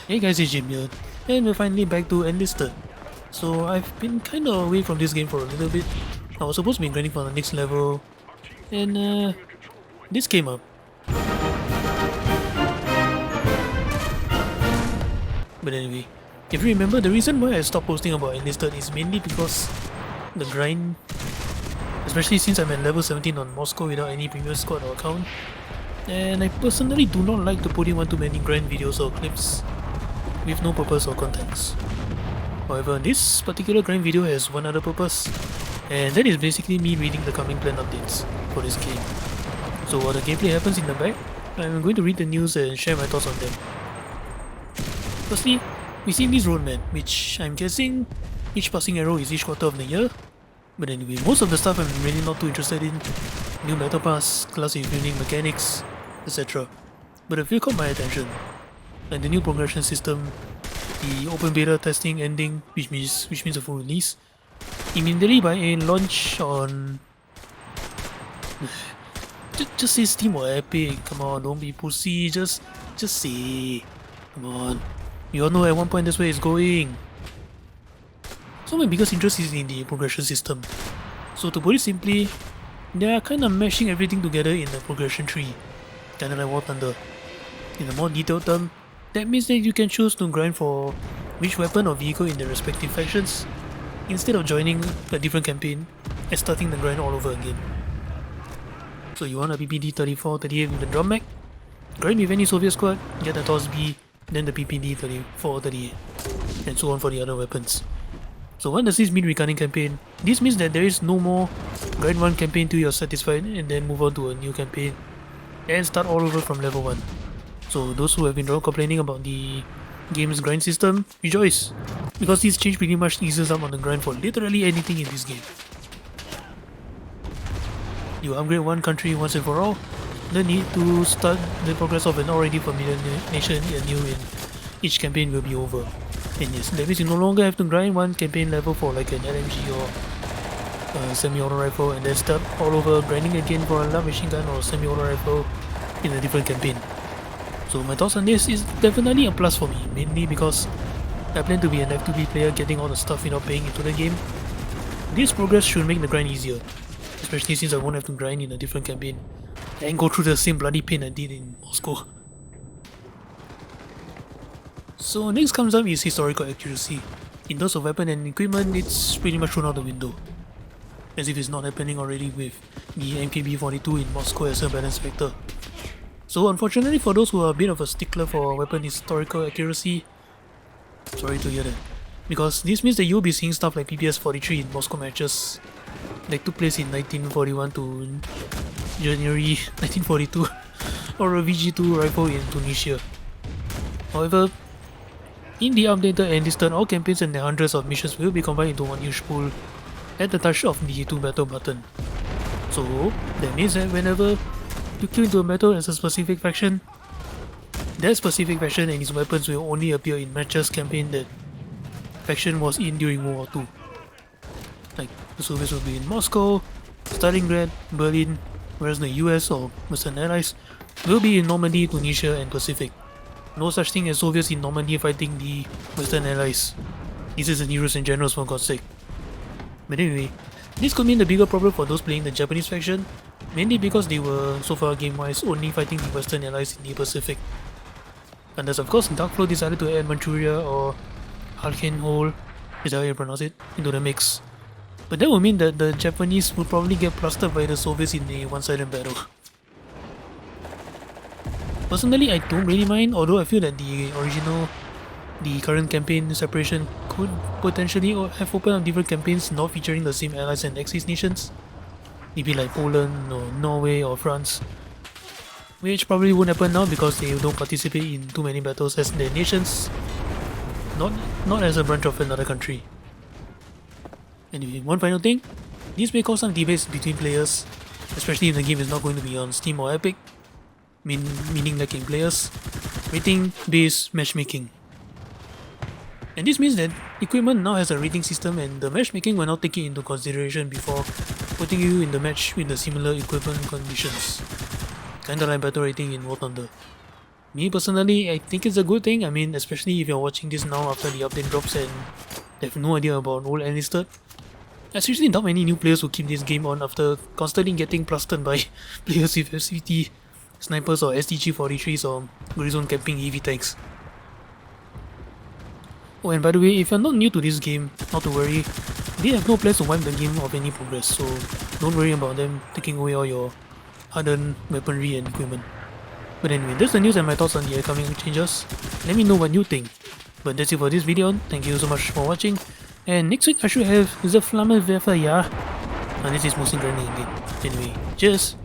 Hey guys, it's Jim here, and we're finally back to Enlisted. So I've been kind of away from this game for a little bit. I was supposed to be grinding for the next level, and this came up. But anyway, if you remember, the reason why I stopped posting about Enlisted is mainly because the grind, especially since I'm at level 17 on Moscow without any previous squad or account, and I personally do not like to put in one too many grind videos or clips with no purpose or context. However, this particular grind video has one other purpose, and that is basically me reading the coming plan updates for this game. So while the gameplay happens in the back, I'm going to read the news and share my thoughts on them. Firstly, we see this road map, which I'm guessing each passing arrow is each quarter of the year. But anyway, most of the stuff I'm really not too interested in. New battle pass, class evening mechanics, etc. But a few caught my attention, like the new progression system, the open beta testing ending, which means a full release, immediately by a launch on... just say Steam or Epic, come on, don't be pussy, just say, come on. You all know at one point that's where it's going. So my biggest interest is in the progression system. So to put it simply, they are kind of mashing everything together in a progression tree, kinda like War Thunder. In a more detailed term, that means that you can choose to grind for which weapon or vehicle in the respective factions, instead of joining a different campaign and starting the grind all over again. So you want a PPD 34, 38 with the drum mag? Grind with any Soviet squad, get the TOS B, then the PPD 34, 38, and so on for the other weapons. So what does this mean regarding campaign? This means that there is no more grind one campaign till you're satisfied and then move on to a new campaign and start all over from level 1. So those who have been complaining about the game's grind system, rejoice! Because this change pretty much eases up on the grind for literally anything in this game. You upgrade one country once and for all, the need to start the progress of an already familiar nation anew in each campaign will be over. And yes, that means you no longer have to grind one campaign level for like an LMG or a semi-auto rifle and then start all over grinding again for a light machine gun or semi-auto rifle in a different campaign. So my thoughts on this is definitely a plus for me, mainly because I plan to be an F2B player getting all the stuff without paying into the game. This progress should make the grind easier, especially since I won't have to grind in a different campaign and go through the same bloody pain I did in Moscow. So next comes up is historical accuracy. In terms of weapon and equipment, it's pretty much thrown out the window, as if it's not happening already with the MKB-42 in Moscow as a balance factor. So unfortunately for those who are a bit of a stickler for weapon historical accuracy, sorry to hear that, because this means that you'll be seeing stuff like PPS-43 in Moscow matches that took place in 1941 to January 1942, or a VG2 rifle in Tunisia. However, in the updated Enlisted, all campaigns and the hundreds of missions will be combined into one huge pool at the touch of the 2 battle button. So that means that whenever you queue into a battle as a specific faction, that specific faction and its weapons will only appear in matches campaign that faction was in during World War II. Like the Soviets will be in Moscow, Stalingrad, Berlin, whereas the US or Western Allies will be in Normandy, Tunisia and Pacific. No such thing as Soviets in Normandy fighting the Western Allies. This is the heroes and generals for God's sake. But anyway, this could mean the bigger problem for those playing the Japanese faction, mainly because they were, so far game-wise, only fighting the Western Allies in the Pacific. Unless of course Darkflow decided to add Manchuria or Halkenhol, is that how you pronounce it, into the mix. But that would mean that the Japanese would probably get plastered by the Soviets in a one-sided battle. Personally, I don't really mind, although I feel that the current campaign separation could potentially have opened up different campaigns not featuring the same allies and Axis nations. Maybe like Poland or Norway or France. Which probably won't happen now because they don't participate in too many battles as their nations, not as a branch of another country. Anyway, one final thing, this may cause some debates between players, especially if the game is not going to be on Steam or Epic. Meaning lacking players, rating-based matchmaking. And this means that equipment now has a rating system and the matchmaking will not take it into consideration before putting you in the match with the similar equipment conditions. Kinda like battle rating in War Thunder. Me personally, I think it's a good thing. I mean, especially if you're watching this now after the update drops and they have no idea about old Enlisted. I seriously doubt many new players will keep this game on after constantly getting plastered by players with FCT snipers or STG-43s or Grizone camping heavy tanks. Oh, and by the way, if you're not new to this game, not to worry, they have no plans to wipe the game of any progress, so don't worry about them taking away all your hard-earned weaponry and equipment. But anyway, that's the news and my thoughts on the upcoming changes. Let me know what you think. But that's it for this video. Thank you so much for watching. And next week I should have the Flammenwerfer, yeah. And this is mostly grinding again. Anyway, cheers!